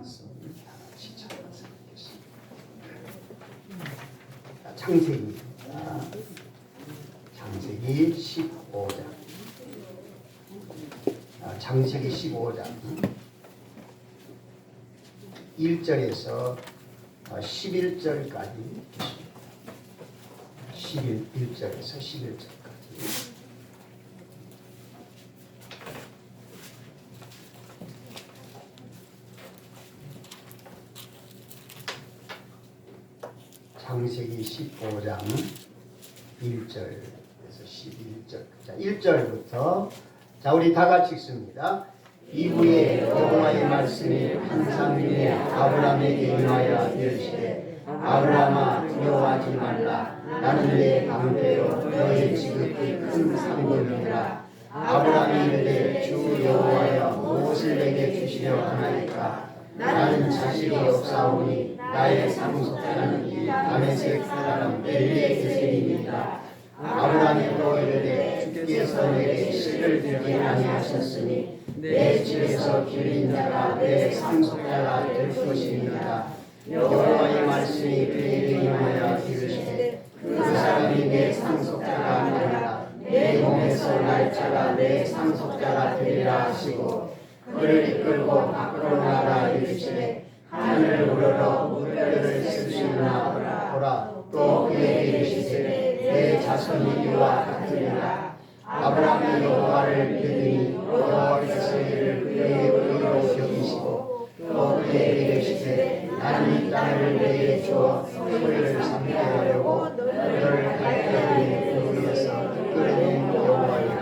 말씀 같이 찾아서 읽겠습니다. 창세기 15장. 창세기 15장 1절에서 11절까지 1절에서 11절까지. 창세기 15장 1절에서 11절. 자, 1절부터 자, 우리 다 같이 읽습니다. 이후에 여호와의 말씀이 환상 중에 아브라함에게 임하여 이르시되 아브라함아 두려워하지 말라. 나는 내 방패요 너의 지극히 큰 상급이니라. 아브라함이 이르되 주 여호와여 무엇을 내게 주시려 하나이까. 나는 자식이 없사오니 나의 상속자는 이 다메섹 사람 엘리에셀입니다. 아브라함이 또 이르되 주께서 내게 씨를 들게 아니하셨으니 내 집에서 기른 자가 내 상속자가 될 것입니다. 여호와의 말씀이 그에게 임하여 이르시되 그 사람이 내 상속자가 아니라 내 몸에서 날 자가 내 상속자가 되리라 하시고 그를 이끌고 밖으로 나가 이르시되 하늘을 우러러 물결을 쓰시나 보라. 또 그에게 이르시되 내 자손이 이와 같으리라. 아브라함이 여호와를 믿으니 여호와께서 이를 그의 의로 여기시고 또 그에게 이르시되 나는 이 땅을 내게 주어 소유를 삼게 하려고 너를 갈대아에 위해서 이끌어낸 여호와이라.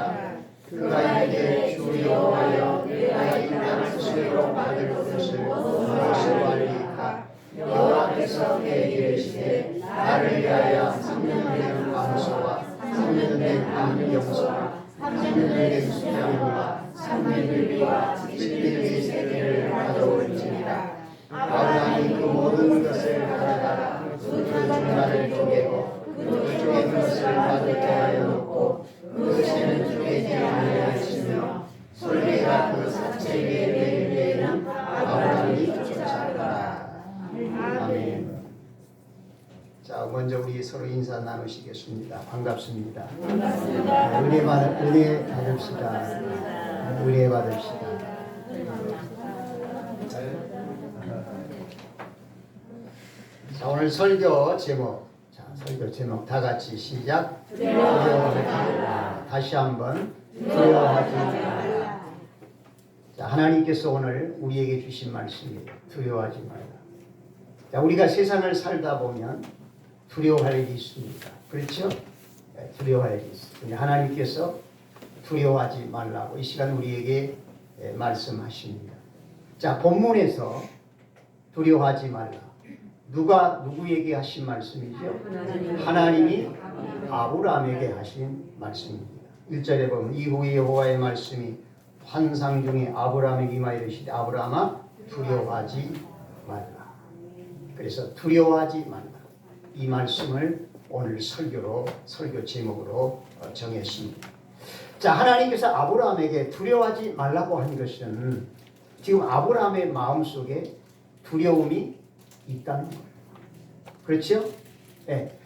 그가 이르되 주 여호와여 내가 이 땅을 소유로 받을 것을 무엇으로 알리까. 여호와께서 그에게 이르시되 나를 위하여 3년 된 암소와 3년 된 암염소와 3년 된 수양과 3년 들비와 7들비 새끼를 가져올지니라. 아브라함이 그 모든 것을 가져다가 그 중간을 쪼개고 그 쪼갠 것을 가득게 하여 놓고 그 새는 쪼개지 아니하였으며 솔개가 그 사체 위에 내릴 때에는 아브라함이 쫓아가라. 아멘. 자, 먼저 우리 서로 인사 나누시겠습니다. 반갑습니다. 반갑습니다. 은혜 받읍시다. 은혜 받읍시다. 자, 오늘 설교 제목. 자, 설교 제목 다 같이 시작. 두려워하지 말라. 다시 한번 두려워하지 말라. 자, 하나님께서 오늘 우리에게 주신 말씀이에요. 두려워하지 말라. 자, 우리가 세상을 살다 보면 두려워할 일이 있습니다. 그렇죠? 네, 두려워할 일이 있습니다. 하나님께서 두려워하지 말라고 이 시간 우리에게 말씀하십니다. 자, 본문에서 두려워하지 말라. 누가 누구에게 하신 말씀이죠? 하나님이 아브라함에게 하신 말씀입니다. 1절에 보면 이후에 여호와의 말씀이 환상 중에 아브라함에게 임하여 이르시되 아브라함아 두려워하지 말라. 그래서 두려워하지 말라. 이 말씀을 오늘 설교 제목으로 정했습니다. 자, 하나님께서 아브라함에게 두려워하지 말라고 한 것은 지금 아브라함의 마음속에 두려움이 있다는 거예요. 그렇죠? 네.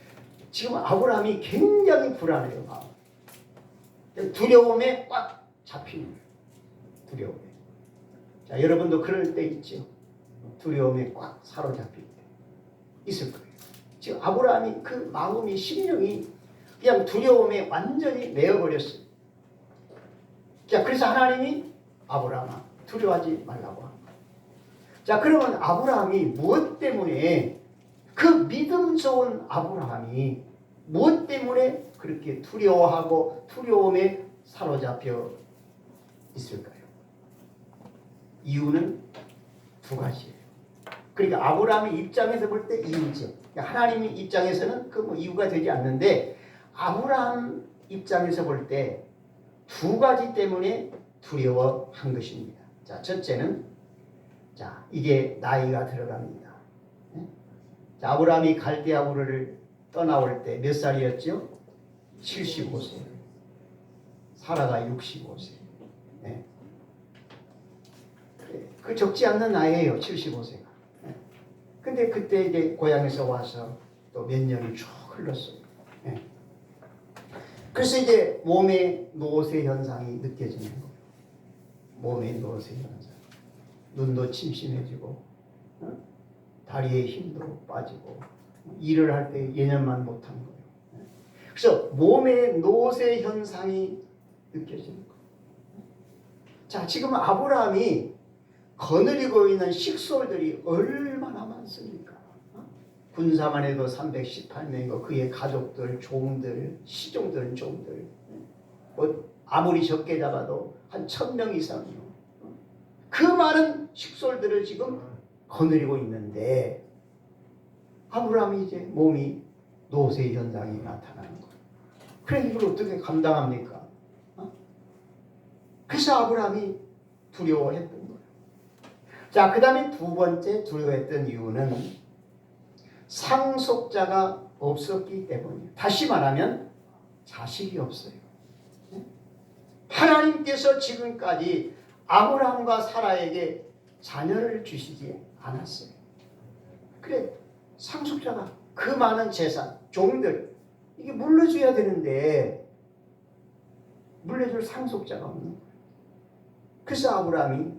지금 아브라함이 굉장히 불안해요. 마음. 두려움에 꽉 잡히는 거예요. 두려움에. 자, 여러분도 그럴 때 있죠. 두려움에 꽉 사로잡힐 때 있을 거예요. 지금 아브라함이 그 마음이 심령이 그냥 두려움에 완전히 메어버렸어요. 자, 그래서 하나님이 아브라함아 두려워하지 말라고 합니다. 자, 그러면 아브라함이 무엇 때문에 그 믿음 좋은 아브라함이 무엇 때문에 그렇게 두려워하고 두려움에 사로잡혀 있을까요? 이유는 두 가지예요. 그러니까 아브라함의 입장에서 볼 때 이유죠. 하나님의 입장에서는 그 뭐 이유가 되지 않는데 아브라함 입장에서 볼 때 두 가지 때문에 두려워한 것입니다. 자, 첫째는 자, 이게 나이가 들어갑니다. 자, 아브라함이 갈대아 우르를 떠나올 때 몇 살이었죠? 75세. 사라가 65세. 네. 그 적지 않는 나이에요. 75세가. 근데 그때 이제 고향에서 와서 또 몇 년이 쭉 흘렀어요. 그래서 이제 몸의 노쇠 현상이 느껴지는 거예요. 몸의 노쇠 현상. 눈도 침침해지고, 다리에 힘도 빠지고, 일을 할 때 예년만 못한 거예요. 그래서 몸의 노쇠 현상이 느껴지는 거예요. 자, 지금 아브라함이 거느리고 있는 식솔들이 얼마나 많습니까? 군사만 해도 318명이고 그의 가족들, 종들, 시종들, 종들, 뭐 아무리 적게 잡아도 한 1000명 이상이요. 그 많은 식솔들을 지금 거느리고 있는데 아브라함이 이제 몸이 노쇠 현상이 나타나는 거예요. 그래 이걸 어떻게 감당합니까? 그래서 아브라함이 두려워했던 거예요. 자, 그 다음에 두 번째 두려워했던 이유는 상속자가 없었기 때문이에요. 다시 말하면 자식이 없어요. 하나님께서 지금까지 아브라함과 사라에게 자녀를 주시지 않았어요. 그래 상속자가 그 많은 재산, 종들 이게 물려줘야 되는데 물려줄 상속자가 없는 거예요. 그래서 아브라함이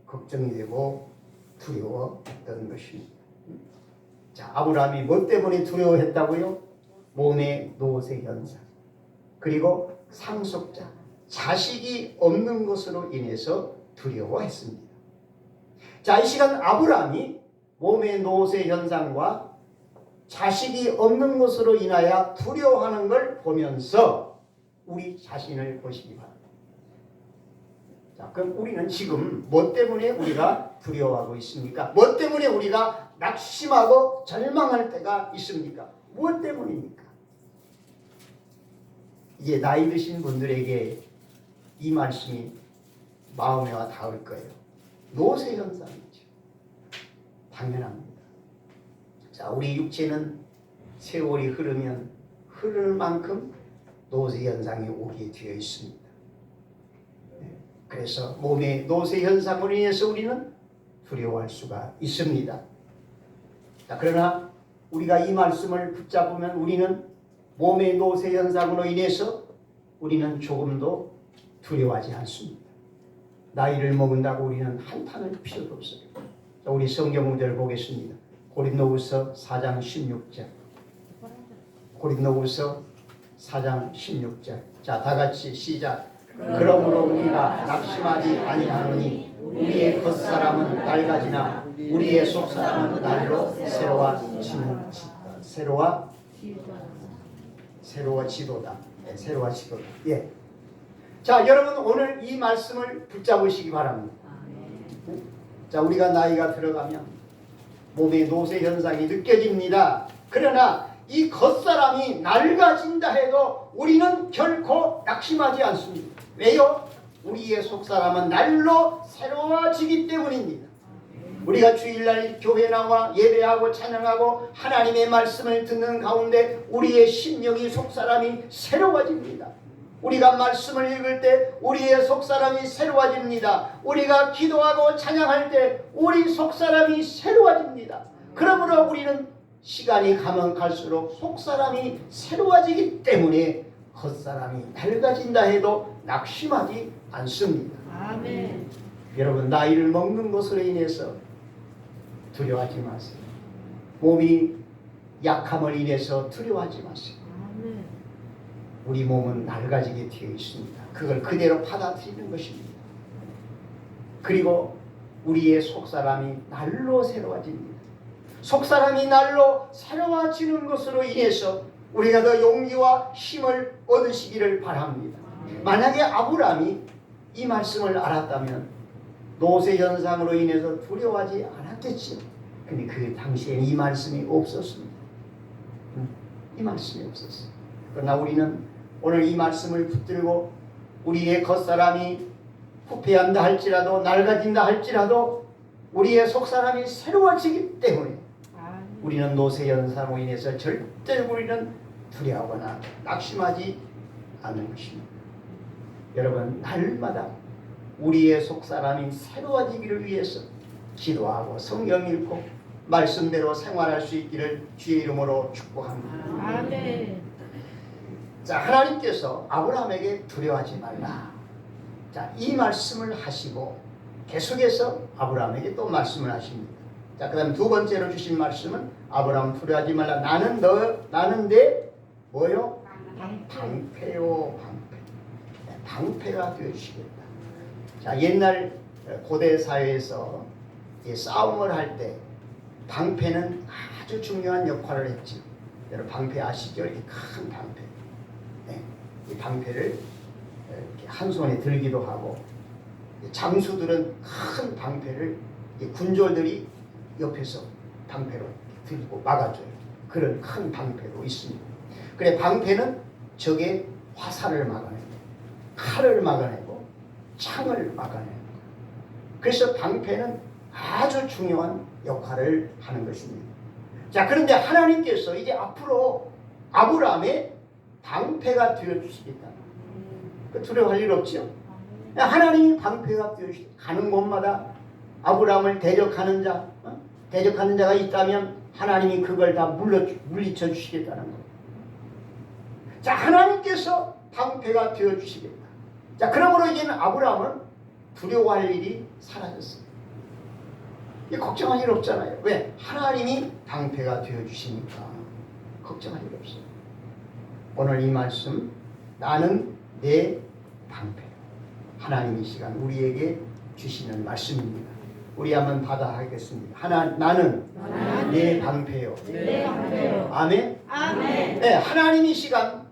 걱정이 되고 두려워했던 것입니다. 자, 아브라함이 뭐 때문에 두려워했다고요? 몸의 노쇠 현상, 그리고 상속자, 자식이 없는 것으로 인해서 두려워했습니다. 자, 이 시간 아브라함이 몸의 노쇠 현상과 자식이 없는 것으로 인하여 두려워하는 걸 보면서 우리 자신을 보시기 바랍니다. 자, 그럼 우리는 지금 뭐 때문에 우리가 두려워하고 있습니까? 뭐 때문에 우리가 낙심하고 절망할 때가 있습니까? 무엇 때문입니까? 이제 나이 드신 분들에게 이 말씀이 마음에 와 닿을 거예요. 노쇠 현상이죠. 당연합니다. 자, 우리 육체는 세월이 흐르면 흐를 만큼 노쇠 현상이 오게 되어 있습니다. 그래서 몸의 노쇠 현상으로 인해서 우리는 두려워할 수가 있습니다. 자, 그러나 우리가 이 말씀을 붙잡으면 우리는 몸의 노쇠 현상으로 인해서 우리는 조금도 두려워하지 않습니다. 나이를 먹은다고 우리는 한탄할 필요도 없어요. 자, 우리 성경 문제를 보겠습니다. 고린도후서 4장 16절. 고린도후서 4장 16절. 자, 다 같이 시작. 그러므로 우리가 낙심하지 아니하노니 우리의 겉사람은 낡아지나 우리의 속사람은 날로 새로워지도다. 새로워지도다. 예. 자, 여러분 오늘 이 말씀을 붙잡으시기 바랍니다. 자, 우리가 나이가 들어가면 몸의 노쇠 현상이 느껴집니다. 그러나 이 겉사람이 낡아진다 해도 우리는 결코 낙심하지 않습니다. 왜요? 우리의 속사람은 날로 새로워지기 때문입니다. 우리가 주일날 교회 나와 예배하고 찬양하고 하나님의 말씀을 듣는 가운데 우리의 심령이 속사람이 새로워집니다. 우리가 말씀을 읽을 때 우리의 속사람이 새로워집니다. 우리가 기도하고 찬양할 때 우리 속사람이 새로워집니다. 그러므로 우리는 시간이 가면 갈수록 속사람이 새로워지기 때문에 겉사람이 낡아진다 해도 낙심하지 않습니다. 아멘. 여러분 나이를 먹는 것으로 인해서 두려워하지 마세요. 몸이 약함을 인해서 두려워하지 마세요. 아멘. 우리 몸은 낡아지게 되어 있습니다. 그걸 그대로 받아들이는 것입니다. 그리고 우리의 속사람이 날로 새로워집니다. 속사람이 날로 새로워지는 것으로 인해서 우리가 더 용기와 힘을 얻으시기를 바랍니다. 만약에 아브라함이 이 말씀을 알았다면 노쇠 현상으로 인해서 두려워하지 않았겠죠. 근데 그 당시에는 이 말씀이 없었습니다. 이 말씀이 없었어요. 그러나 우리는 오늘 이 말씀을 붙들고 우리의 겉사람이 후패한다 할지라도 낡아진다 할지라도 우리의 속사람이 새로워지기 때문에 우리는 노쇠 현상으로 인해서 절대 우리는 두려워하거나 낙심하지 않는 것입니다. 여러분 날마다 우리의 속사람이 새로워지기를 위해서 기도하고 성경 읽고 말씀대로 생활할 수 있기를 주의 이름으로 축복합니다. 아멘. 자, 하나님께서 아브라함에게 두려워하지 말라. 자, 이 말씀을 하시고 계속해서 아브라함에게 또 말씀을 하십니다. 자, 그다음 두 번째로 주신 말씀은 아브라함 두려워하지 말라. 나는 내 뭐요? 방패요, 방패. 네, 방패가 되어 주시겠다. 자, 옛날 고대 사회에서 이 싸움을 할 때 방패는 아주 중요한 역할을 했죠. 여러분 방패 아시죠? 이렇게 큰 방패. 네, 이 방패를 이렇게 한 손에 들기도 하고, 장수들은 큰 방패를 군졸들이 옆에서 방패로 들고 막아줘요. 그런 큰 방패도 있습니다. 그래, 방패는 적의 화살을 막아내고 칼을 막아내고 창을 막아내고, 그래서 방패는 아주 중요한 역할을 하는 것입니다. 자, 그런데 하나님께서 이제 앞으로 아브라함의 방패가 되어주시겠다. 두려워할 일 없죠. 하나님이 방패가 되어주시겠다. 가는 곳마다 아브라함을 대적하는 자가 있다면 하나님이 그걸 다 물리쳐 주시겠다는 거예요. 자, 하나님께서 방패가 되어주시겠다. 자, 그러므로 이제는 아브라함은 두려워할 일이 사라졌어요. 걱정할 일 없잖아요. 왜? 하나님이 방패가 되어주시니까 걱정할 일 없어요. 오늘 이 말씀, 나는 내 방패. 하나님이 이 시간 우리에게 주시는 말씀입니다. 우리 한번 받아 하겠습니다. 나는 내 방패요. 내 방패요. 아멘. 아멘. 네, 하나님이 이 시간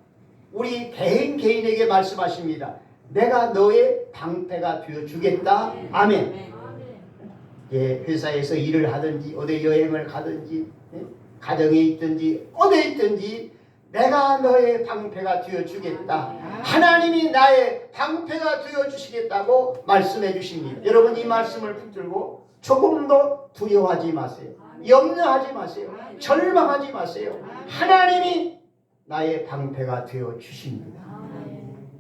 우리 개인에게 말씀하십니다. 내가 너의 방패가 되어 주겠다. 아멘. 예, 회사에서 일을 하든지 어디 여행을 가든지 가정에 있든지 어디에 있든지 내가 너의 방패가 되어 주겠다. 하나님이 나의 방패가 되어 주시겠다고 말씀해 주십니다. 여러분 이 말씀을 붙들고 조금도 두려워하지 마세요. 염려하지 마세요. 절망하지 마세요. 하나님이 나의 방패가 되어 주십니다.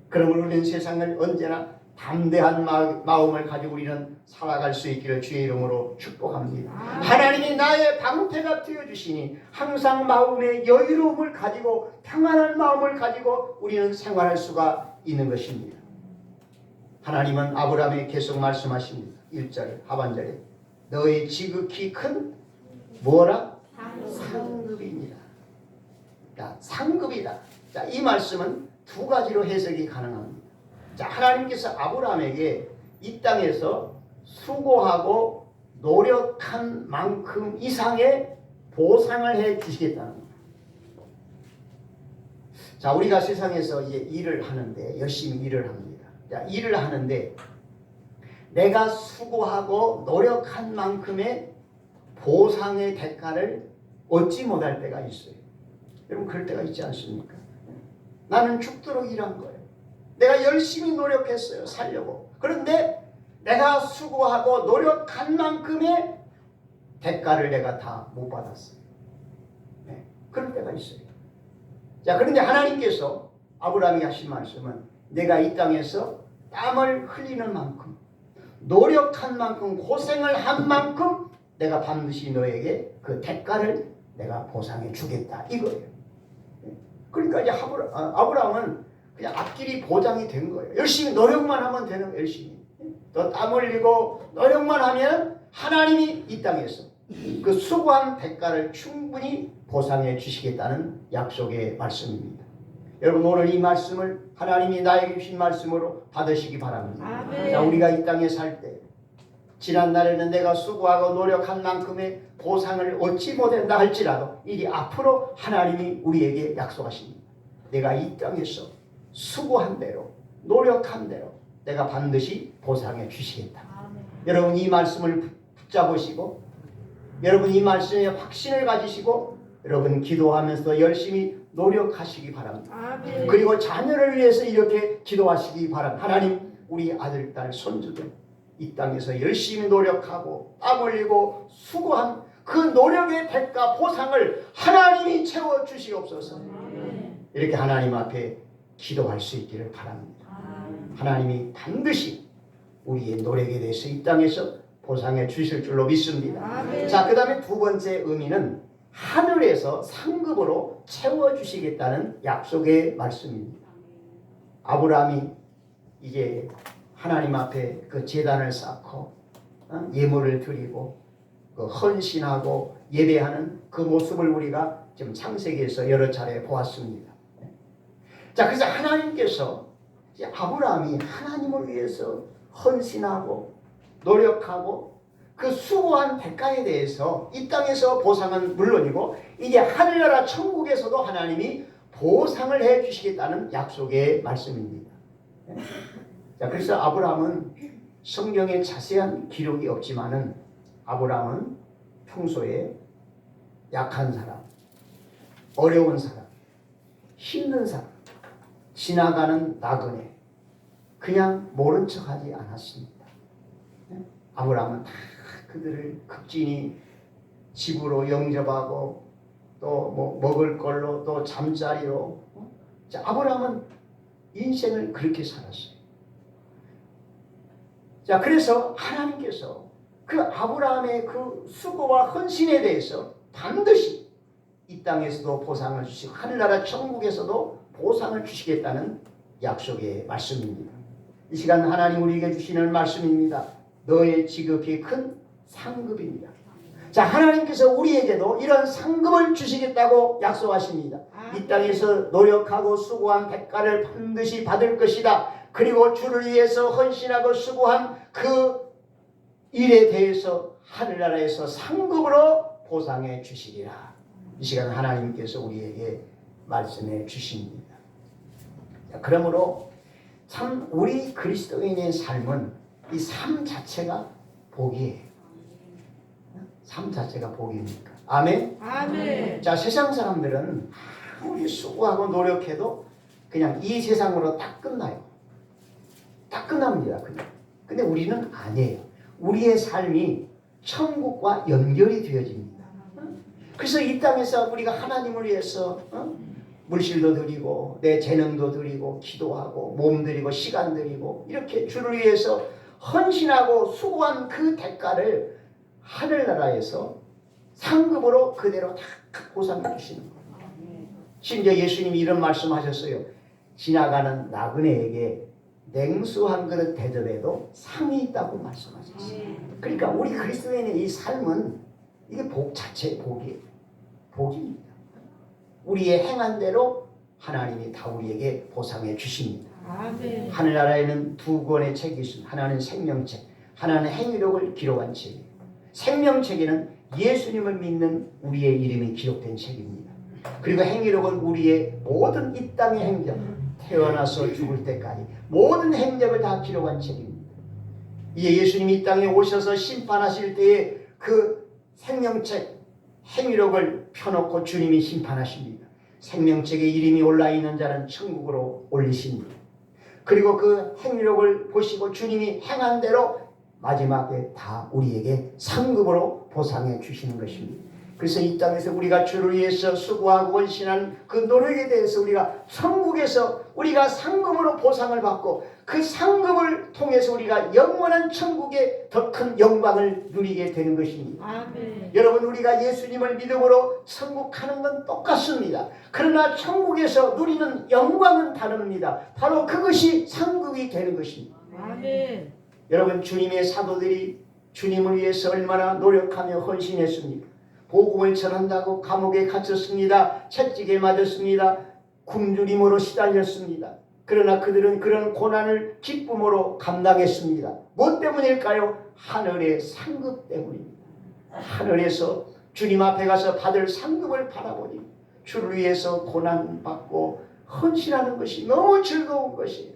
그러므로 우리는 세상을 언제나 담대한 마음을 가지고 우리는 살아갈 수 있기를 주의 이름으로 축복합니다. 하나님이 나의 방패가 되어주시니 항상 마음의 여유로움을 가지고 평안한 마음을 가지고 우리는 생활할 수가 있는 것입니다. 하나님은 아브라함에게 계속 말씀하십니다. 1절 하반절에 너의 지극히 큰 뭐라? 상급입니다. 자, 상급이다. 자, 이 말씀은 두 가지로 해석이 가능합니다. 자, 하나님께서 아브라함에게 이 땅에서 수고하고 노력한 만큼 이상의 보상을 해 주시겠다는 겁니다. 자, 우리가 세상에서 이제 일을 하는데 열심히 일을 합니다. 자, 일을 하는데 내가 수고하고 노력한 만큼의 보상의 대가를 얻지 못할 때가 있어요. 여러분 그럴 때가 있지 않습니까? 나는 죽도록 일한 거예요. 내가 열심히 노력했어요. 살려고. 그런데 내가 수고하고 노력한 만큼의 대가를 내가 다 못 받았어요. 네, 그럴 때가 있어요. 자, 그런데 하나님께서 아브라함에게 하신 말씀은 내가 이 땅에서 땀을 흘리는 만큼 노력한 만큼 고생을 한 만큼 내가 반드시 너에게 그 대가를 내가 보상해 주겠다 이거예요. 그러니까 이제 아브라함은 그냥 앞길이 보장이 된 거예요. 열심히 노력만 하면 되는 거예요. 열심히 또 땀 흘리고 노력만 하면 하나님이 이 땅에서 그 수고한 대가를 충분히 보상해 주시겠다는 약속의 말씀입니다. 여러분 오늘 이 말씀을 하나님이 나에게 주신 말씀으로 받으시기 바랍니다. 아멘. 자, 우리가 이 땅에 살 때 지난날에는 내가 수고하고 노력한 만큼의 보상을 얻지 못한다 할지라도 이리 앞으로 하나님이 우리에게 약속하십니다. 내가 이 땅에서 수고한 대로 노력한 대로 내가 반드시 보상해 주시겠다. 아멘. 여러분 이 말씀을 붙잡으시고 여러분 이 말씀에 확신을 가지시고 여러분 기도하면서 열심히 노력하시기 바랍니다. 아멘. 그리고 자녀를 위해서 이렇게 기도하시기 바랍니다. 하나님 우리 아들, 딸, 손주들 이 땅에서 열심히 노력하고 땀 흘리고 수고한 그 노력의 대가 보상을 하나님이 채워주시옵소서. 이렇게 하나님 앞에 기도할 수 있기를 바랍니다. 하나님이 반드시 우리의 노력에 대해서 이 땅에서 보상해 주실 줄로 믿습니다. 아멘. 자, 그 다음에 두 번째 의미는 하늘에서 상급으로 채워주시겠다는 약속의 말씀입니다. 아브라함이 이제 하나님 앞에 그 제단을 쌓고 예물을 드리고 그 헌신하고 예배하는 그 모습을 우리가 지금 창세기에서 여러 차례 보았습니다. 자, 그래서 하나님께서 이제 아브라함이 하나님을 위해서 헌신하고 노력하고 그 수고한 대가에 대해서 이 땅에서 보상은 물론이고 이제 하늘나라 천국에서도 하나님이 보상을 해 주시겠다는 약속의 말씀입니다. 자, 그래서 아브라함은 성경에 자세한 기록이 없지만은 아브라함은 평소에 약한 사람, 어려운 사람, 힘든 사람, 지나가는 나그네 그냥 모른 척하지 않았습니다. 아브라함은 다 그들을 극진히 집으로 영접하고 또 뭐 먹을 걸로 또 잠자리로 자, 아브라함은 인생을 그렇게 살았어요. 자, 그래서 하나님께서 그 아브라함의 그 수고와 헌신에 대해서 반드시 이 땅에서도 보상을 주시고 하늘나라 천국에서도 보상을 주시겠다는 약속의 말씀입니다. 이 시간 하나님 우리에게 주시는 말씀입니다. 너의 지극히 큰 상급입니다. 자, 하나님께서 우리에게도 이런 상급을 주시겠다고 약속하십니다. 이 땅에서 노력하고 수고한 대가를 반드시 받을 것이다. 그리고 주를 위해서 헌신하고 수고한 그 일에 대해서 하늘나라에서 상급으로 보상해 주시리라. 이 시간 하나님께서 우리에게 말씀해 주십니다. 자, 그러므로 참 우리 그리스도인의 삶은 이 삶 자체가 복이에요. 삶 자체가 복입니까? 아멘? 아멘. 자, 세상 사람들은 아무리 수고하고 노력해도 그냥 이 세상으로 딱 끝나요. 딱 끝납니다. 그냥. 근데 우리는 아니에요. 우리의 삶이 천국과 연결이 되어집니다. 그래서 이 땅에서 우리가 하나님을 위해서 물질도 드리고 내 재능도 드리고 기도하고 몸 드리고 시간 드리고 이렇게 주를 위해서 헌신하고 수고한 그 대가를 하늘나라에서 상급으로 그대로 다 보상해 주시는 거예요. 심지어 예수님이 이런 말씀하셨어요. 지나가는 나그네에게 냉수 한 그릇 대접해도 상이 있다고 말씀하셨어요. 그러니까 우리 그리스도인의 이 삶은 이게 복 자체의 복이에요. 복입니다. 우리의 행한 대로 하나님이 다 우리에게 보상해 주십니다. 아멘. 하늘나라에는 두 권의 책이 있습니다. 하나는 생명책, 하나는 행위록을 기록한 책이에요. 생명책에는 예수님을 믿는 우리의 이름이 기록된 책입니다. 그리고 행위록은 우리의 모든 이 땅의 행적, 태어나서 죽을 때까지 모든 행적을 다 기록한 책입니다. 이제 예수님이 이 땅에 오셔서 심판하실 때에 그 생명책, 행위록을 펴놓고 주님이 심판하십니다. 생명책에 이름이 올라있는 자는 천국으로 올리십니다. 그리고 그 행위록을 보시고 주님이 행한 대로 마지막에 다 우리에게 상급으로 보상해 주시는 것입니다. 그래서 이 땅에서 우리가 주를 위해서 수고하고 헌신한 그 노력에 대해서 우리가 천국에서 우리가 상급으로 보상을 받고 그 상급을 통해서 우리가 영원한 천국의 더 큰 영광을 누리게 되는 것입니다. 아멘. 여러분, 우리가 예수님을 믿음으로 천국 가는 건 똑같습니다. 그러나 천국에서 누리는 영광은 다릅니다. 바로 그것이 상급이 되는 것입니다. 아멘. 여러분, 주님의 사도들이 주님을 위해서 얼마나 노력하며 헌신했습니까? 복음을 전한다고 감옥에 갇혔습니다. 채찍에 맞았습니다. 굶주림으로 시달렸습니다. 그러나 그들은 그런 고난을 기쁨으로 감당했습니다. 무엇 때문일까요? 하늘의 상급 때문입니다. 하늘에서 주님 앞에 가서 받을 상급을 바라보니 주를 위해서 고난받고 헌신하는 것이 너무 즐거운 것이에요.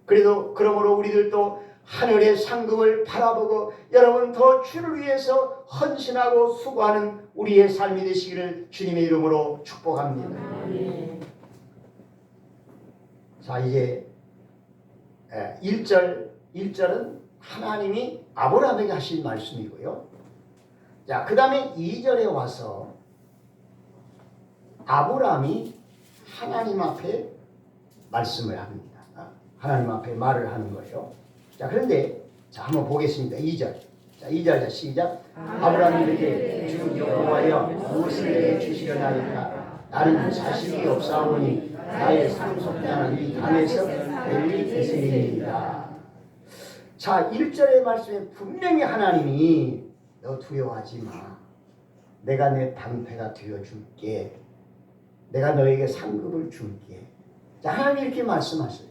그러므로 우리들도 하늘의 상급을 바라보고 여러분 더 주를 위해서 헌신하고 수고하는 우리의 삶이 되시기를 주님의 이름으로 축복합니다. 자, 이제 1절은 하나님이 아브라함에게 하신 말씀이고요. 자, 그 다음에 2절에 와서 아브라함이 하나님 앞에 말씀을 합니다. 하나님 앞에 말을 하는 거예요. 자, 그런데 자, 한번 보겠습니다. 2절. 자, 2절 시작. 아브라함에게 주 여호와여 무엇을 내게 주시려나이까? 나는 자식이 없사오니 나의 상속자는 이 담에서 엘리에셀이니이다. 자, 1절의 말씀에 분명히 하나님이 너 두려워하지 마. 내가 내 방패가 되어줄게. 내가 너에게 상급을 줄게. 자, 하나님이 이렇게 말씀하세요.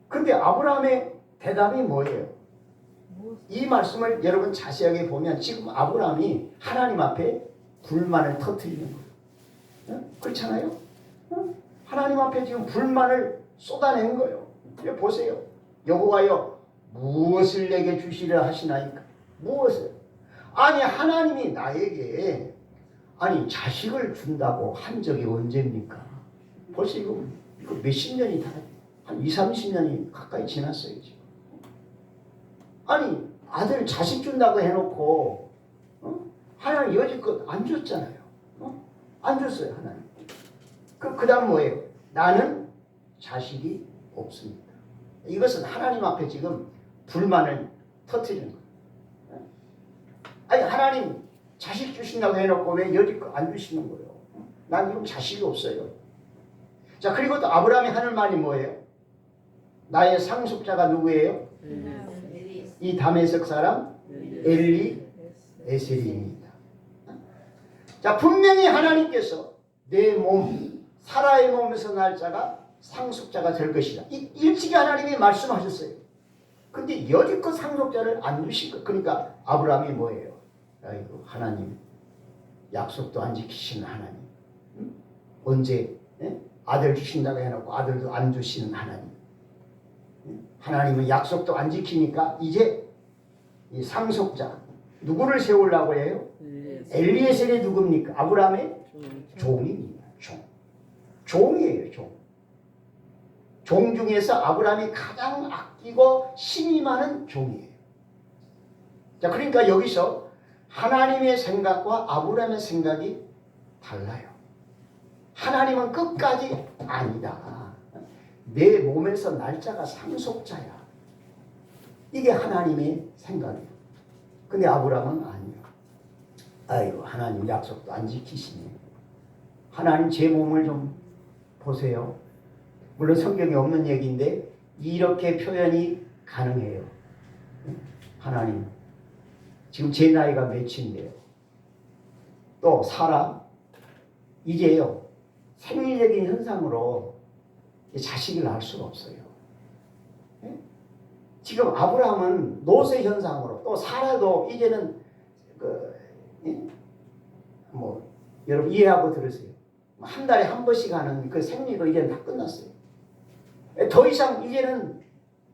근데 아브라함의 대답이 뭐예요? 이 말씀을 여러분 자세하게 보면 지금 아브라함이 하나님 앞에 불만을 터뜨리는 거예요. 그렇잖아요? 하나님 앞에 지금 불만을 쏟아낸 거예요. 보세요. 여호와여 무엇을 내게 주시려 하시나이까? 무엇을? 아니 하나님이 나에게 자식을 준다고 한 적이 언제입니까? 벌써 이거 몇십 년이 한 20, 30년이 가까이 지났어요 지금. 아니 아들 자식 준다고 해놓고 하나님 여지껏 안 줬잖아요. 안 줬어요 하나님. 그 다음 뭐예요? 나는 자식이 없습니다. 이것은 하나님 앞에 지금 불만을 터뜨리는 거예요. 아니 하나님 자식 주신다고 해놓고 왜 여지껏 안 주시는 거예요? 난 지금 자식이 없어요. 자, 그리고 또 아브라함이 하는 말이 뭐예요? 나의 상속자가 누구예요? 이 다메섹 사람 엘리에셀입니다. 자, 분명히 하나님께서 내 몸, 사라의 몸에서 날 자가 상속자가 될 것이다. 일찍이 하나님이 말씀하셨어요. 근데 여지껏 상속자를 안 주신 거. 그러니까 아브라함이 뭐예요? 아이고 하나님 약속도 안 지키시는 하나님. 언제 아들 주신다고 해놓고 아들도 안 주시는 하나님. 하나님은 약속도 안 지키니까 이제 이 상속자 누구를 세우려고 해요? 엘리에셀이 누굽니까? 아브라함의 종입니다. 종이에요. 종 중에서 아브라함이 가장 아끼고 신임하는 종이에요. 자, 그러니까 여기서 하나님의 생각과 아브라함의 생각이 달라요. 하나님은 끝까지 아니다. 내 몸에서 날짜가 상속자야. 이게 하나님의 생각이에요. 근데 아브라함은 아니에요. 아이고 하나님 약속도 안 지키시네. 하나님 제 몸을 좀 보세요. 물론 성경에 없는 얘기인데 이렇게 표현이 가능해요. 하나님 지금 제 나이가 몇인데요. 또 사람 이제요 생리적인 현상으로 자식을 낳을 수가 없어요. 지금 아브라함은 노쇠 현상으로 또 사라도 이제는 여러분 이해하고 들으세요. 한 달에 한 번씩 하는 그 생리도 이제는 다 끝났어요. 더 이상 이제는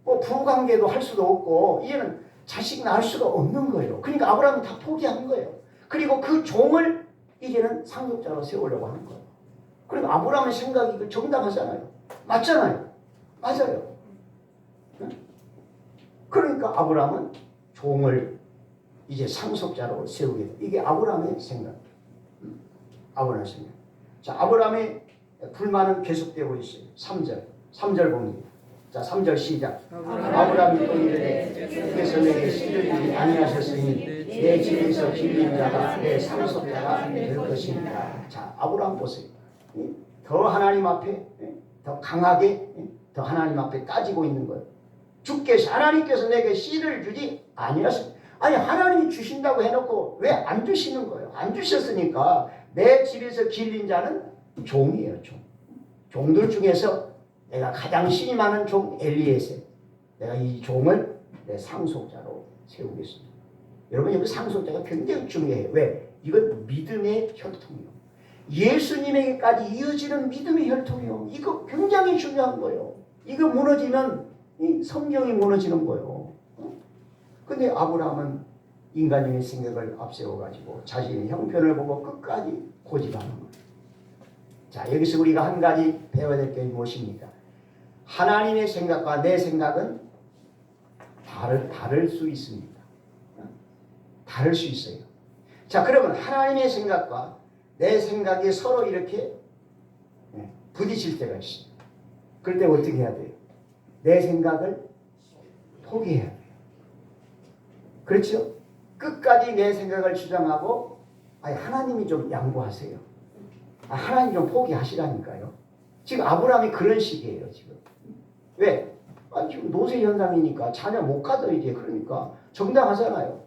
부부관계도 할 수도 없고 이제는 자식 낳을 수가 없는 거예요. 그러니까 아브라함은 다 포기한 거예요. 그리고 그 종을 이제는 상속자로 세우려고 하는 거예요. 그리고 아브라함의 생각이 정당하잖아요. 맞잖아요. 맞아요. 그러니까 아브라함은 종을 이제 상속자로 세우게 돼. 이게 아브라함의 생각. 아브라함의 생각. 자, 아브라함의 불만은 계속되고 있어요. 3절 봅니다. 자, 3절 시작. 아브라함이 또 이르되 주께서 내게 씨를 주지 아니하셨으니 내 집에서 길린 자가 내 상속자가 될 것입니다. 자, 아브라함 보세요. 더 하나님 앞에 더 강하게 더 하나님 앞에 따지고 있는 거예요. 하나님께서 내게 씨를 주지 아니하셨습니다. 아니 하나님이 주신다고 해놓고 왜 안 주시는 거예요? 안 주셨으니까 내 집에서 길린 자는 종이에요. 종들 중에서 내가 가장 신임하는 종 엘리에셀. 내가 이 종을 내 상속자로 세우겠습니다. 여러분 여기 상속자가 굉장히 중요해요. 왜? 이건 믿음의 혈통이요. 예수님에게까지 이어지는 믿음의 혈통이요. 이거 굉장히 중요한 거예요. 이거 무너지면 이 성경이 무너지는 거예요. 근데 아브라함은 인간적인 생각을 앞세워가지고 자신의 형편을 보고 끝까지 고집하는 거예요. 자, 여기서 우리가 한 가지 배워야 될 게 무엇입니까? 하나님의 생각과 내 생각은 다를 수 있습니다. 다를 수 있어요. 자, 그러면 하나님의 생각과 내 생각이 서로 이렇게 부딪힐 때가 있습니다. 그럴 때 어떻게 해야 돼요? 내 생각을 포기해야 돼요. 그렇죠? 끝까지 내 생각을 주장하고 하나님이 좀 양보하세요. 하나님 좀 포기하시라니까요. 지금 아브라함이 그런 식이에요. 지금 왜? 지금 노쇠 현상이니까 자녀 못 가져 이제. 그러니까 정당하잖아요.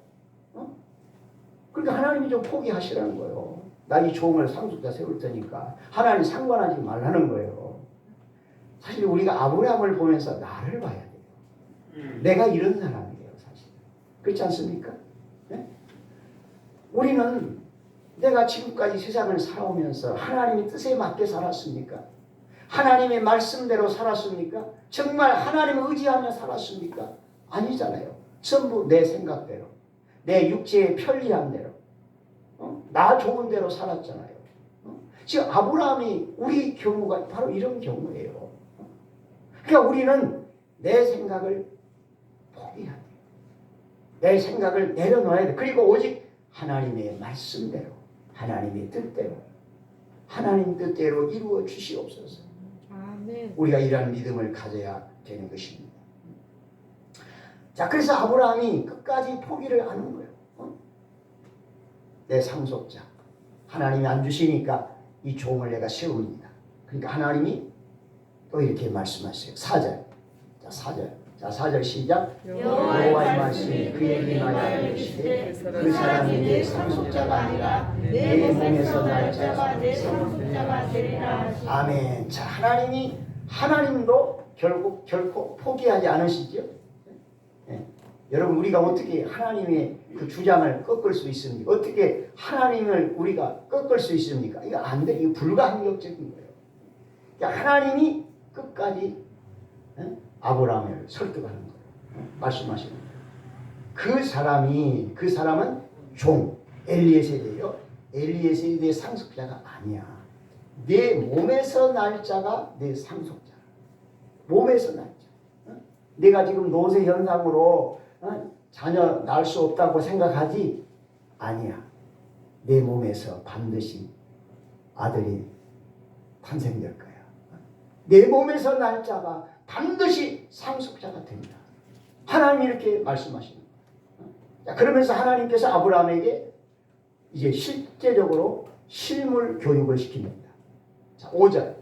그러니까 하나님이 좀 포기하시라는 거예요. 나 이 종을 상속자 세울 테니까 하나님 상관하지 말라는 거예요. 사실 우리가 아브라함을 보면서 나를 봐야 돼요. 내가 이런 사람이에요, 사실. 그렇지 않습니까? 네? 우리는 내가 지금까지 세상을 살아오면서 하나님의 뜻에 맞게 살았습니까? 하나님의 말씀대로 살았습니까? 정말 하나님을 의지하며 살았습니까? 아니잖아요. 전부 내 생각대로, 내 육체의 편리한 대로, 나 좋은 대로 살았잖아요. 지금 아브라함이 우리 경우가 바로 이런 경우예요. 그러니까 우리는 내 생각을 포기해야 돼요. 내 생각을 내려놓아야 돼. 그리고 오직 하나님의 말씀대로, 하나님의 뜻대로, 하나님 뜻대로 이루어 주시옵소서. 아멘. 우리가 이러한 믿음을 가져야 되는 것입니다. 자, 그래서 아브라함이 끝까지 포기를 안 한 거예요. 내 상속자. 하나님이 안 주시니까 이 종을 내가 세웁니다. 그러니까 하나님이 또 이렇게 말씀하세요. 4절. 자, 4절. 자, 4절 시작. 여호와의 말씀이 그에게 임하여 이르시되 그 사람이 내 상속자가 아니라 내 몸에서 날 자가 내 상속자가 되리라. 아멘. 자, 하나님도 결코 포기하지 않으시죠? 네. 여러분, 우리가 어떻게 하나님의 그 주장을 꺾을 수 있습니까? 어떻게 하나님을 우리가 꺾을 수 있습니까? 이거 안 돼. 이거 불가항력적인 거예요. 그러니까 하나님이 끝까지 아브라함을 설득하는 거예요. 말씀하시는 거예요. 그 사람은 종, 엘리에셀이에요. 엘리에셀이 상속자가 아니야. 내 몸에서 날 자가 내 상속자. 몸에서 날 자. 내가 지금 노쇠 현상으로 자녀 낳을 수 없다고 생각하지? 아니야. 내 몸에서 반드시 아들이 탄생될 거야. 내 몸에서 날 자가 반드시 상속자가 됩니다. 하나님이 이렇게 말씀하시는 거예요. 그러면서 하나님께서 아브라함에게 이제 실제적으로 실물 교육을 시킵니다. 자, 5절.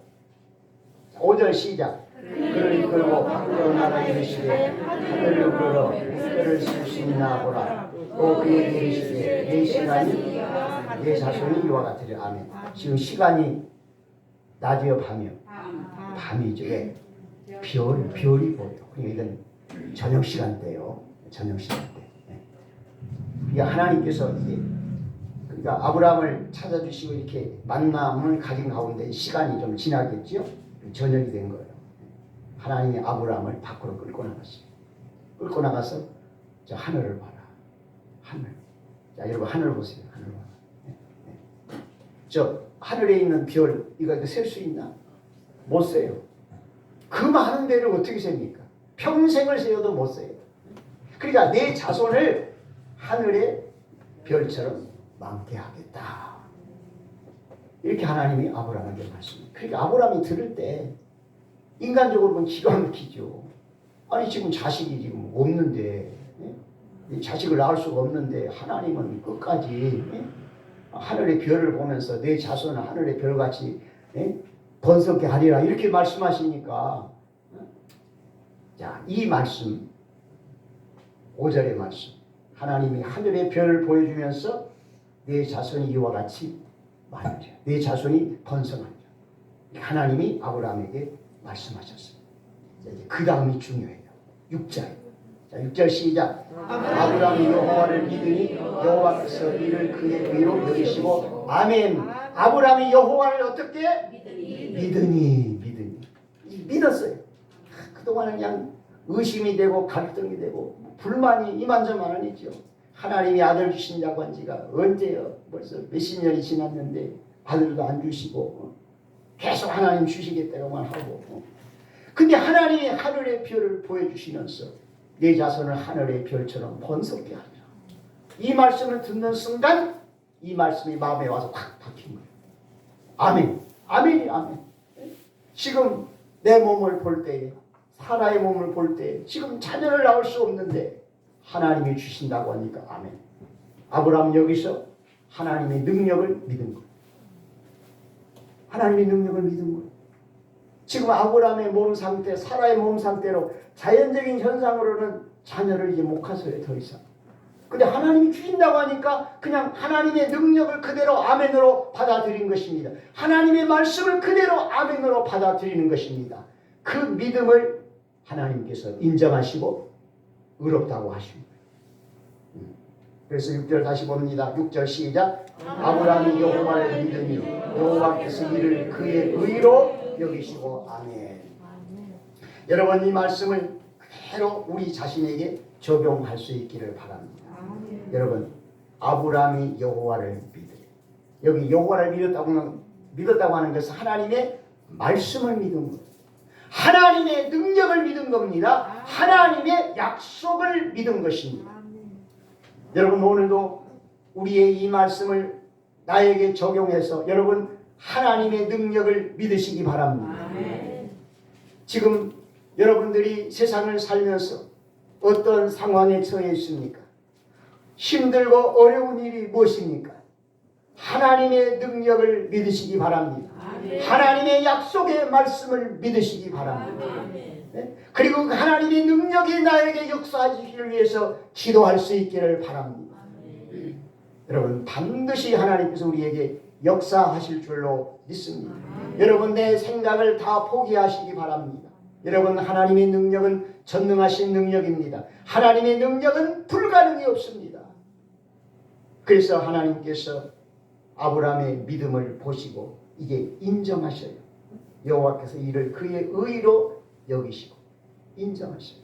5절 시작. 그를 이끌고 밖으로 나가 이르시되 하늘을 우러러 물결을 쓸 수 있나 보라. 또 그에게 이르시되 내 시간이 내 자손이 이와 같으리라. 아멘. 지금 시간이 낮이요 밤이요? 밤이죠. 왜? 별이 보여. 그러니까 이건 저녁 시간대요. 저녁 시간대. 그러니까 하나님께서 이제 그러니까 아브라함을 찾아주시고 이렇게 만남을 가진 가운데 시간이 좀 지나겠죠. 저녁이 된 거예요. 하나님이 아브라함을 밖으로 끌고 나갔어요. 끌고 나가서 저 하늘을 봐라. 하늘. 자, 여러분 하늘 보세요. 하늘 봐라. 저 하늘에 있는 별 이거 셀 수 있나? 못 세요. 그 많은 데를 어떻게 셉니까? 평생을 세어도 못 세요. 그러니까 내 자손을 하늘의 별처럼 많게 하겠다. 이렇게 하나님이 아브라함에게 말씀해요. 그러니까 아브라함이 들을 때 인간적으로는 기가 막히죠. 아니 지금 자식이 지금 없는데 자식을 낳을 수가 없는데 하나님은 끝까지 하늘의 별을 보면서 내 자손은 하늘의 별같이 번성케 하리라 이렇게 말씀하시니까 자, 이 말씀 5절의 말씀 하나님이 하늘의 별을 보여주면서 내 자손이 이와 같이 많으리라. 내 자손이 번성하리라. 하나님이 아브라함에게 말씀하셨습니다. 그 다음이 중요해요. 6절. 자, 6절 시작. 아브라함이 여호와를 믿으니 여호와께서 이를 그의 의로 여기시고 아멘. 아브라함이 여호와를 어떻게? 믿으니 믿었어요. 그동안은 그냥 의심이 되고 갈등이 되고 불만이 이만저만 아니죠. 하나님이 아들 주신다고 한 지가 언제요? 벌써 몇십 년이 지났는데 아들도 안 주시고 계속 하나님 주시겠다고만 하고 근데 하나님이 하늘의 별을 보여주시면서 내 자손을 하늘의 별처럼 번성케 하리라. 이 말씀을 듣는 순간 이 말씀이 마음에 와서 확 박힌 거예요. 아멘. 아멘이 아멘. 지금 내 몸을 볼 때 사라의 몸을 볼 때 지금 자녀를 낳을 수 없는데 하나님이 주신다고 하니까 아멘. 아브라함 여기서 하나님의 능력을 믿은 거예요. 하나님의 능력을 믿은 거예요. 지금 아브라함의 몸 상태, 사라의 몸 상태로 자연적인 현상으로는 자녀를 이제 못 가서요, 더 이상. 근데 하나님이 주신다고 하니까 그냥 하나님의 능력을 그대로 아멘으로 받아들인 것입니다. 하나님의 말씀을 그대로 아멘으로 받아들이는 것입니다. 그 믿음을 하나님께서 인정하시고 의롭다고 하십니다. 그래서 6절 다시 봅니다. 6절 시작. 아브라함이 여호와를 믿으니 여호와께서 이를 그의 의로 여기시고 아멘. 여러분 이 말씀을 그대로 우리 자신에게 적용할 수 있기를 바랍니다. 여러분 아브라함이 여호와를 믿으래. 여기 여호와를 믿었다고 하는 것은 하나님의 말씀을 믿은 거예요. 하나님의 능력을 믿은 겁니다. 하나님의 약속을 믿은 것입니다. 여러분 오늘도 우리의 이 말씀을 나에게 적용해서 여러분 하나님의 능력을 믿으시기 바랍니다. 지금 여러분들이 세상을 살면서 어떤 상황에 처해 있습니까? 힘들고 어려운 일이 무엇입니까? 하나님의 능력을 믿으시기 바랍니다. 하나님의 약속의 말씀을 믿으시기 바랍니다. 네? 그리고 하나님의 능력이 나에게 역사하시기를 위해서 기도할 수 있기를 바랍니다. 여러분 반드시 하나님께서 우리에게 역사하실 줄로 믿습니다. 여러분 내 생각을 다 포기하시기 바랍니다. 여러분 하나님의 능력은 전능하신 능력입니다. 하나님의 능력은 불가능이 없습니다. 그래서 하나님께서 아브라함의 믿음을 보시고 이게 인정하셔요. 여호와께서 이를 그의 의로 여기시고 인정하셔요.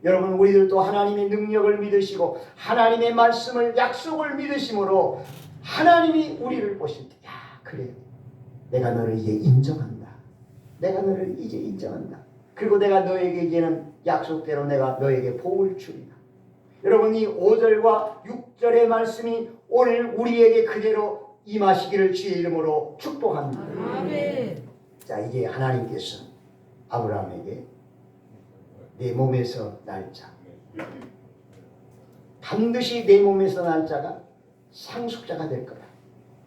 여러분 우리들도 하나님의 능력을 믿으시고 하나님의 말씀을 약속을 믿으심으로 하나님이 우리를 보실 때 야 그래 내가 너를 이제 인정한다. 내가 너를 이제 인정한다. 그리고 내가 너에게 이제는 약속대로 내가 너에게 복을 주리라. 여러분 이 5절과 6절의 말씀이 오늘 우리에게 그대로 임하시기를 주의 이름으로 축복합니다. 아멘. 자 이제 하나님께서 아브라함에게 내 몸에서 날 자, 반드시 내 몸에서 날 자가 상속자가 될 거다.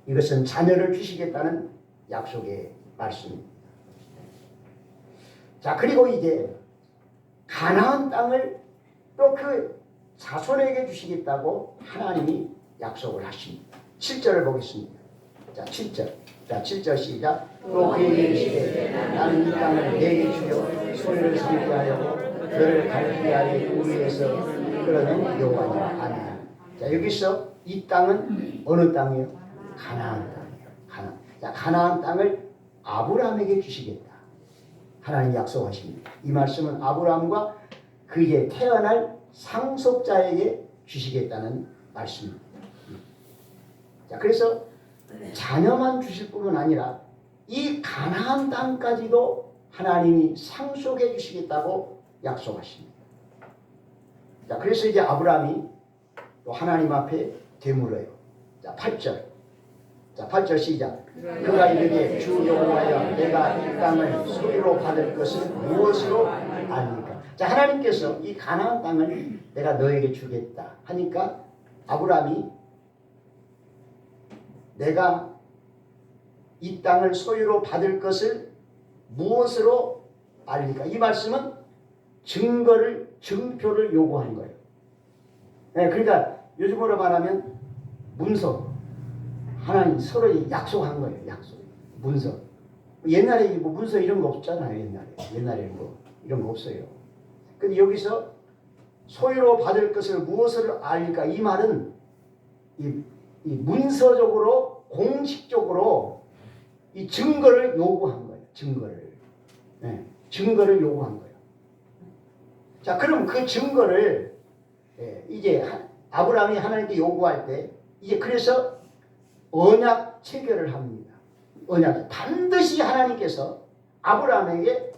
이것은 자녀를 주시겠다는 약속의 말씀입니다. 자 그리고 이제 가나안 땅을 또 그 자손에게 주시겠다고 하나님이 약속을 하십니다. 7절을 보겠습니다. 자 7절. 자 7절 시작. 또 그에게 이르시되 나는 이 땅을 내게 주려 소유를 삼게 하려고 너를 갈대아의 우리에서 끌어낸 여호와니라. 아멘. 자 여기서 이 땅은 어느 땅이에요? 가나안 땅이에요. 가나안. 자 가나안 땅을 아브라함에게 주시겠다. 하나님 약속하십니다. 이 말씀은 아브라함과 그의 태어날 상속자에게 주시겠다는 말씀입니다. 자 그래서 자녀만 주실 뿐만 아니라 이 가나안 땅까지도 하나님이 상속해 주시겠다고 약속하십니다. 자 그래서 이제 아브라함이 또 하나님 앞에 되물어요. 자 8절. 자 8절 시작. 그가 이르되 주 여호와여 내가 이 땅을 소유로 받을 것을 무엇으로 아니까. 자 하나님께서 이 가나안 땅을 내가 너에게 주겠다 하니까 아브라함이 내가 이 땅을 소유로 받을 것을 무엇으로 알리까? 이 말씀은 증표를 요구한 거예요. 네, 그러니까 요즘으로 말하면 문서. 하나님 서로 약속한 거예요. 약속. 문서. 옛날에 뭐 문서 이런 거 없잖아요. 옛날에 뭐 이런 거 없어요. 근데 여기서 소유로 받을 것을 무엇을 알까? 이 말은 이 문서적으로 공식적으로 이 증거를 요구한 거예요. 증거를 요구한 거예요. 자, 그럼 그 증거를 이제 아브라함이 하나님께 요구할 때 이제 그래서 언약 체결을 합니다. 언약 반드시 하나님께서 아브라함에게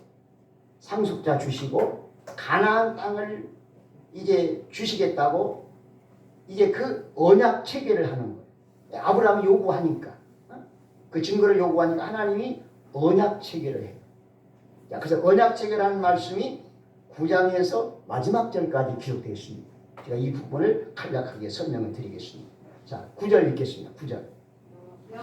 상속자 주시고 가나안 땅을 이제 주시겠다고 이제 그 언약 체결을 하는 거예요. 아브라함이 요구하니까 그 증거를 요구하니까 하나님이 언약 체결을 해요. 자, 그래서 언약 체결하는 말씀이 9장에서 마지막 절까지 기록되어 있습니다. 제가 이 부분을 간략하게 설명을 드리겠습니다. 자, 9절 읽겠습니다. 9절.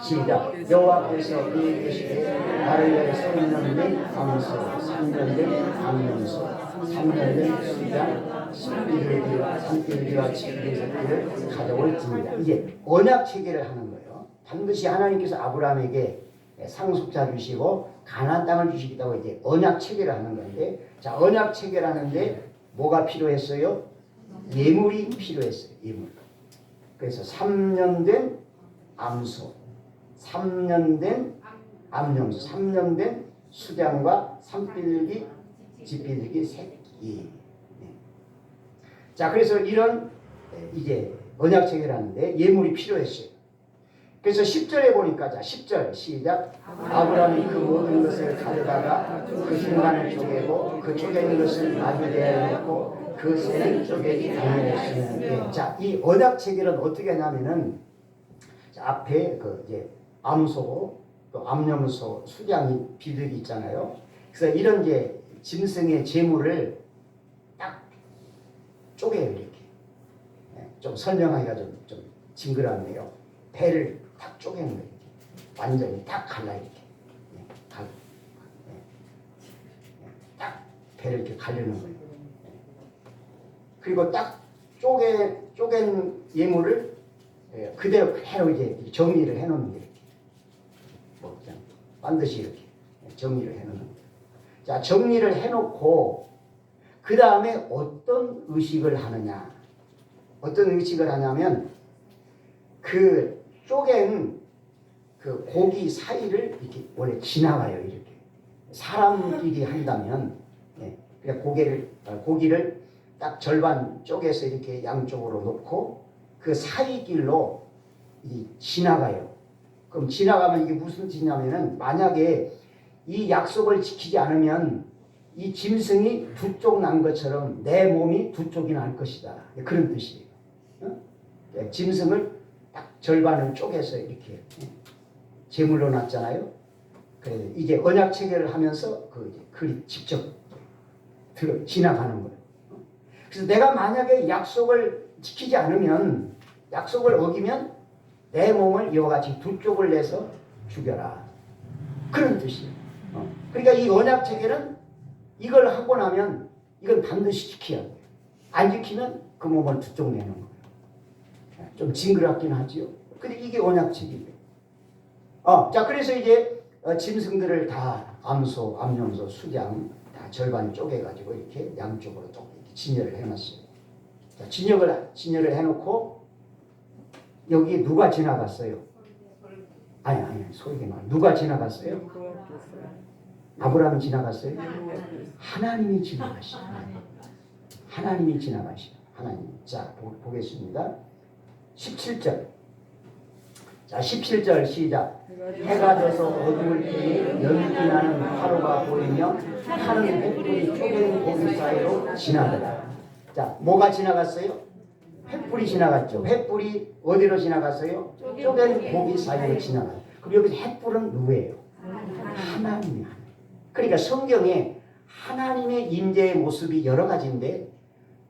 시작. 여호와께서 이 계시되 나를 위하여 3년 된 암소, 3년 된 암염소, 3년 된 수장, 산비둘기와 지피리 새끼를 가져올지니라. 이제 언약 체계를 하는 거예요. 반드시 하나님께서 아브라함에게 상속자 주시고 가나안 땅을 주시기도 하고 이제 언약 체계를 하는 건데, 자, 언약 체계를 하는데 뭐가 필요했어요? 예물이 필요했어요. 예물. 그래서 3년 된 암소, 3년 된 암염소, 3년 된 수장과 산비둘기, 지피들기 새끼. 자, 그래서 이런 이제 언약 체계를 하는데 예물이 필요했어요. 그래서 10절에 보니까, 자, 10절 시작. 아브라함이 그 모든 것을 가져다가 그 흰간을 쪼개고 그 쪼개는 것을 나귀대에 놓고 그 새는 쪼개지 아니하였으니. 자, 이 언약 체계는 어떻게 하냐면은, 자, 앞에 그 이제 암소, 또 암염소, 수장이 비둘기 있잖아요. 그래서 이런 이제 짐승의 제물을 딱 쪼개요, 이렇게. 좀 설명하기가 좀 징그럽네요. 배를 딱 쪼개는 거예요. 완전히 딱 갈라, 이렇게. 딱 배를 이렇게 가르는 거예요. 그리고 딱 쪼갠 예물을 그대로 이제 정리를 해놓는 거예요. 뭐 그냥 반드시 이렇게 정리를 해놓는 거예요. 자, 정리를 해놓고 그 다음에 어떤 의식을 하느냐? 어떤 의식을 하냐면 그 쪼갠 그 고기 사이를 이렇게 원래 지나가요. 이렇게 사람끼리 한다면, 그냥 고기를 딱 절반 쪼개서 이렇게 양쪽으로 놓고 그 사이 길로 지나가요. 그럼 지나가면 이게 무슨 뜻이냐면은, 만약에 이 약속을 지키지 않으면 이 짐승이 두 쪽 난 것처럼 내 몸이 두 쪽이 날 것이다. 그런 뜻이에요. 짐승을 딱 절반을 쪼개서 이렇게 제물로 놨잖아요. 그래서 이제 언약 체계를 하면서 그 직접 지나가는 거예요. 그래서 내가 만약에 약속을 지키지 않으면, 약속을 어기면 내 몸을 이와 같이 두 쪽을 내서 죽여라. 그런 뜻이에요. 그러니까 이 언약 체계는 이걸 하고 나면 이건 반드시 지켜야 돼요. 안 지키면 그 몸을 두 쪽 내는 거예요. 좀 징그럽긴 하지요. 근데 이게 언약 체계예요. 자, 그래서 이제 짐승들을 다 암소, 암염소, 수장 다 절반 쪼개가지고 이렇게 양쪽으로 또 이렇게 진열을 해놨어요. 자, 진열을 해놓고 여기 누가 지나갔어요? 아니, 소리가 나. 누가 지나갔어요? 아브라함이 지나갔어요? 하나님이 지나가시죠. 하나님이 지나가시죠. 하나님. 자, 보겠습니다. 17절. 자, 17절 시작. 해가 져서 어두울 때에 연기 나는 화로가 보이며 타는 횃불이 쪼개는 고기 사이로 지나더라. 자, 뭐가 지나갔어요? 횃불이 지나갔죠. 횃불이 어디로 지나갔어요? 쪼개는 고기 사이로 지나가요. 그럼 여기서 횃불은 누구예요? 하나님이야. 그러니까 성경에 하나님의 임재의 모습이 여러 가지인데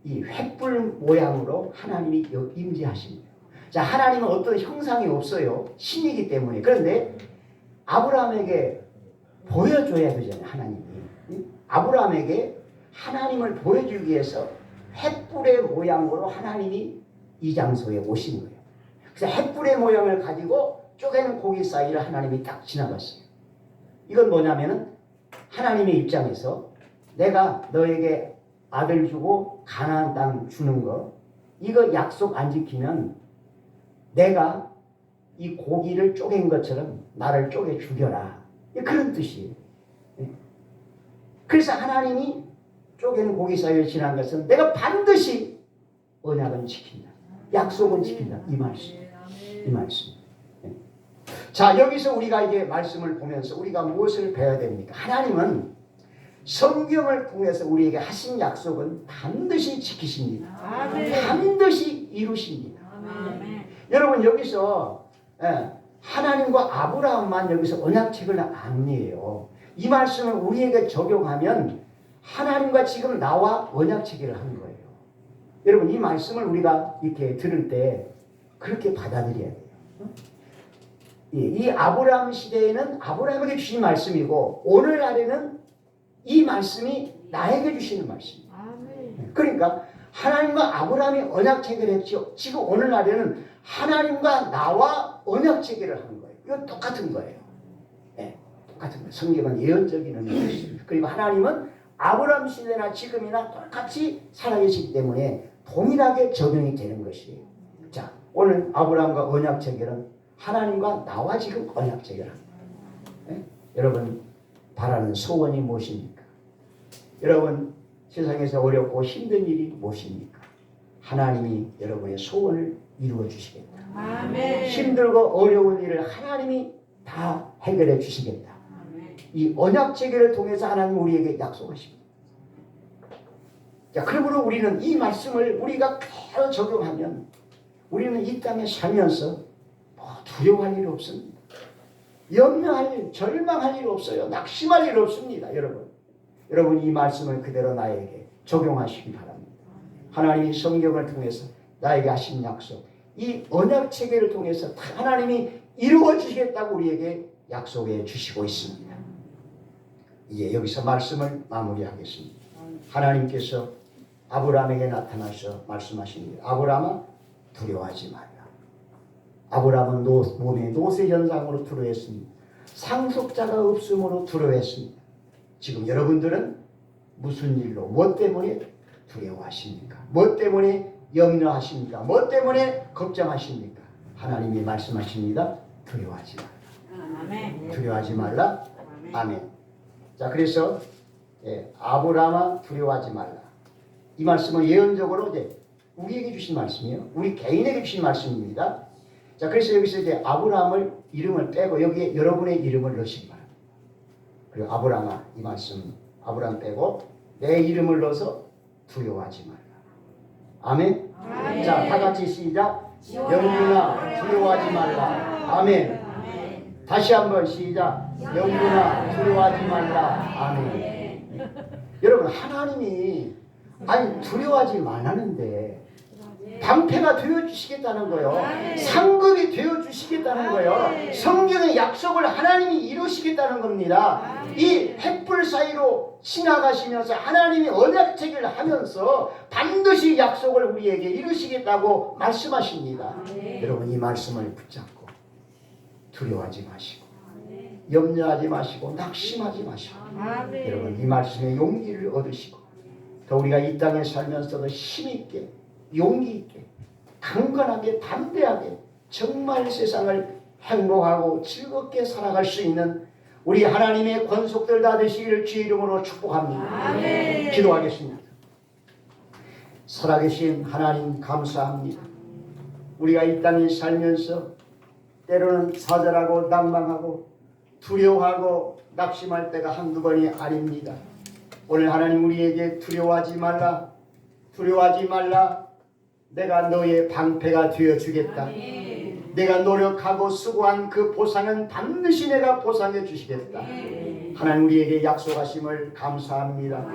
이 횃불 모양으로 하나님이 임재하십니다. 자, 하나님은 어떤 형상이 없어요. 신이기 때문에. 그런데 아브라함에게 보여줘야 되잖아요. 하나님이. 아브라함에게 하나님을 보여주기 위해서 횃불의 모양으로 하나님이 이 장소에 오신 거예요. 그래서 횃불의 모양을 가지고 쪼개는 고기 사이를 하나님이 딱 지나갔어요. 이건 뭐냐면은 하나님의 입장에서 내가 너에게 아들 주고 가나안 땅 주는 거, 이거 약속 안 지키면 내가 이 고기를 쪼갠 것처럼 나를 쪼개 죽여라. 그런 뜻이에요. 그래서 하나님이 쪼갠 고기 사이에 지난 것은 내가 반드시 언약은 지킨다. 약속은 지킨다. 이 말씀. 이 말씀. 자, 여기서 우리가 이제 말씀을 보면서 우리가 무엇을 배워야 됩니까? 하나님은 성경을 통해서 우리에게 하신 약속은 반드시 지키십니다. 반드시 이루십니다. 여러분, 여기서 하나님과 아브라함만 여기서 언약책을 아니에요. 이 말씀을 우리에게 적용하면 하나님과 지금 나와 언약체계를 하는 거예요. 여러분 이 말씀을 우리가 이렇게 들을 때 그렇게 받아들여야 돼요. 이 아브라함 시대에는 아브라함에게 주신 말씀이고 오늘날에는 이 말씀이 나에게 주시는 말씀이에요. 그러니까 하나님과 아브라함이 언약 체결을 했죠. 지금 오늘날에는 하나님과 나와 언약 체결을 하는 거예요. 이건 똑같은 거예요. 네, 똑같은 거예요. 성경은 예언적인 의미가 있습니다. 그리고 하나님은 아브라함 시대나 지금이나 똑같이 살아계시기 때문에 동일하게 적용이 되는 것이에요. 자, 오늘 아브라함과 언약 체결은 하나님과 나와 지금 언약 체결합니다. 네? 여러분 바라는 소원이 무엇입니까? 여러분 세상에서 어렵고 힘든 일이 무엇입니까? 하나님이 여러분의 소원을 이루어 주시겠다. 아멘. 힘들고 어려운 일을 하나님이 다 해결해 주시겠다. 아멘. 이 언약 체결을 통해서 하나님 우리에게 약속하십니다. 자, 그러므로 우리는 이 말씀을 우리가 그대로 적용하면 우리는 이 땅에 살면서 두려워할 일 없습니다. 염려할 일, 절망할 일 없어요. 낙심할 일 없습니다. 여러분 이 말씀을 그대로 나에게 적용하시기 바랍니다. 하나님이 성경을 통해서 나에게 하신 약속, 이 언약 체계를 통해서 하나님이 이루어 주시겠다고 우리에게 약속해 주시고 있습니다. 이제 여기서 말씀을 마무리하겠습니다. 하나님께서 아브라함에게 나타나셔 말씀하십니다. 아브라함아 두려워하지 말라. 아브라함은 몸의 노쇠 현상으로 두려워했습니다. 상속자가 없음으로 두려워했습니다. 지금 여러분들은 무슨 일로, 무엇 때문에 두려워하십니까? 무엇 때문에 염려하십니까? 무엇 때문에 걱정하십니까? 하나님이 말씀하십니다. 두려워하지 말라. 아멘. 두려워하지 말라. 아멘. 자, 그래서 아브라함아 두려워하지 말라. 이 말씀은 예언적으로 이제 우리에게 주신 말씀이에요. 우리 개인에게 주신 말씀입니다. 자, 그래서 여기서 이제 아브라함을 이름을 빼고 여기에 여러분의 이름을 넣으시기 바랍니다. 그리고 아브라함아 이 말씀 아브라함 빼고 내 이름을 넣어서 두려워하지 말라. 아멘. 아멘. 자, 다 같이 시작. 영문아 두려워하지 말라. 아멘. 아멘. 다시 한번 시작. 영문아 두려워하지 말라. 아멘. 여러분 하나님이 두려워하지 말라는데 방패가 되어주시겠다는 거예요. 상급이 되어주시겠다는 거예요. 성경의 약속을 하나님이 이루시겠다는 겁니다. 이 횃불 사이로 지나가시면서 하나님이 언약 체결을 하면서 반드시 약속을 우리에게 이루시겠다고 말씀하십니다. 여러분 이 말씀을 붙잡고 두려워하지 마시고 염려하지 마시고 낙심하지 마시고 여러분 이 말씀에 용기를 얻으시고 더 우리가 이 땅에 살면서도 힘있게 용기 있게 강건하게 담대하게 정말 세상을 행복하고 즐겁게 살아갈 수 있는 우리 하나님의 권속들 다 되시기를 주의 이름으로 축복합니다. 아멘. 기도하겠습니다. 살아계신 하나님 감사합니다. 우리가 이 땅에 살면서 때로는 좌절하고 낭망하고 두려워하고 낙심할 때가 한두 번이 아닙니다. 오늘 하나님 우리에게 두려워하지 말라. 두려워하지 말라. 내가 너의 방패가 되어주겠다. 내가 노력하고 수고한 그 보상은 반드시 내가 보상해 주시겠다. 하나님 우리에게 약속하심을 감사합니다.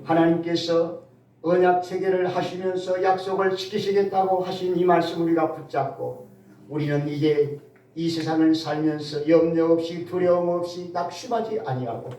하나님께서 언약 체결을 하시면서 약속을 지키시겠다고 하신 이 말씀 우리가 붙잡고 우리는 이제 이 세상을 살면서 염려 없이 두려움 없이 낙심하지 아니하고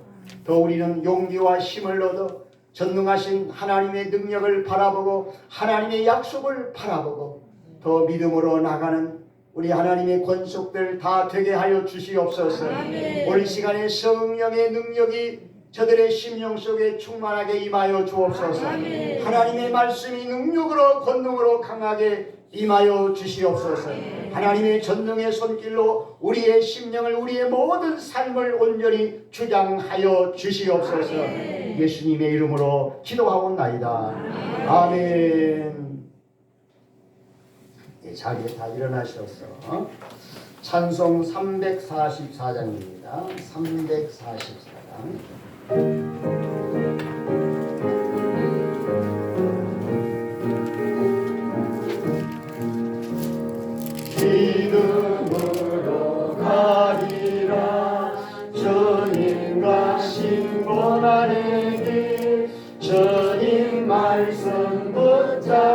더 우리는 용기와 힘을 얻어 전능하신 하나님의 능력을 바라보고 하나님의 약속을 바라보고 더 믿음으로 나가는 우리 하나님의 권속들 다 되게 하여 주시옵소서. 아멘. 오늘 시간에 성령의 능력이 저들의 심령 속에 충만하게 임하여 주옵소서. 아멘. 하나님의 말씀이 능력으로 권능으로 강하게 임하여 주시옵소서. 아멘. 하나님의 전능의 손길로 우리의 심령을 우리의 모든 삶을 온전히 주장하여 주시옵소서. 아멘. 예수님의 이름으로 기도하옵나이다. 아멘. 자리에 다 일어나셔서 찬송 344장입니다. 344장. 믿음으로 가리라. 주님과 신봉하는 길 주님 말씀 붙잡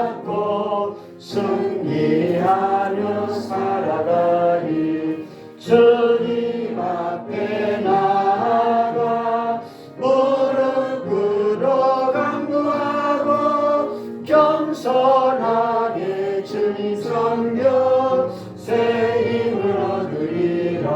새 힘을 얻으리라.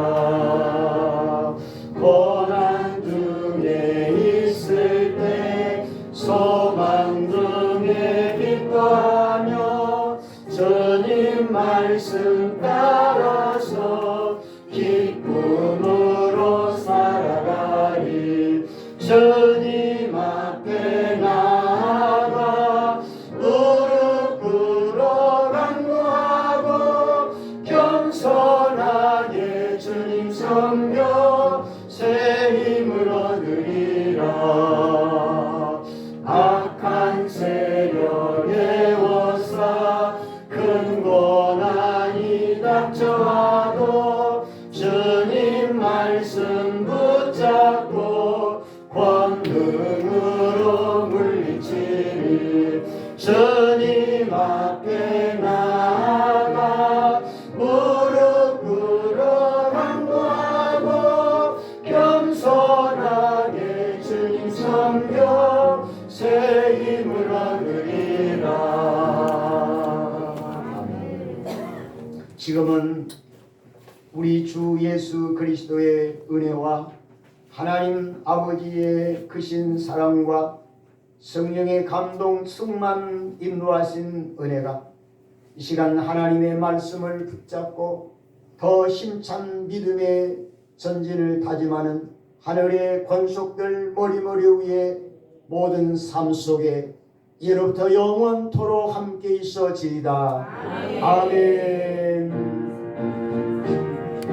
고난 중에 있을 때 소망 중에 기뻐하며 주님 말씀 따라서 기쁨으로 살아가리. 주님 앞에 나아가 무릎 꿇어 간구하고 겸손하게 주님 섬겨 새 힘을 얻으리라. 악한 세력에 워싸 큰 고난이 닥쳐와도 주님 말씀 붙잡고 권능으로 물리치리. 주님 앞에 나아가 무릎 꿇어 간구하고 겸손하게 주님 섬겨 새 힘을 얻으리라. 지금은 우리 주 예수 그리스도의 은혜와 하나님 아버지의 크신 사랑과 성령의 감동 충만 인도하신 은혜가 이 시간 하나님의 말씀을 붙잡고 더 힘찬 믿음의 전진을 다짐하는 하늘의 권속들 머리머리 위에 모든 삶 속에 이로부터 영원토록 함께 있어지이다. 아멘.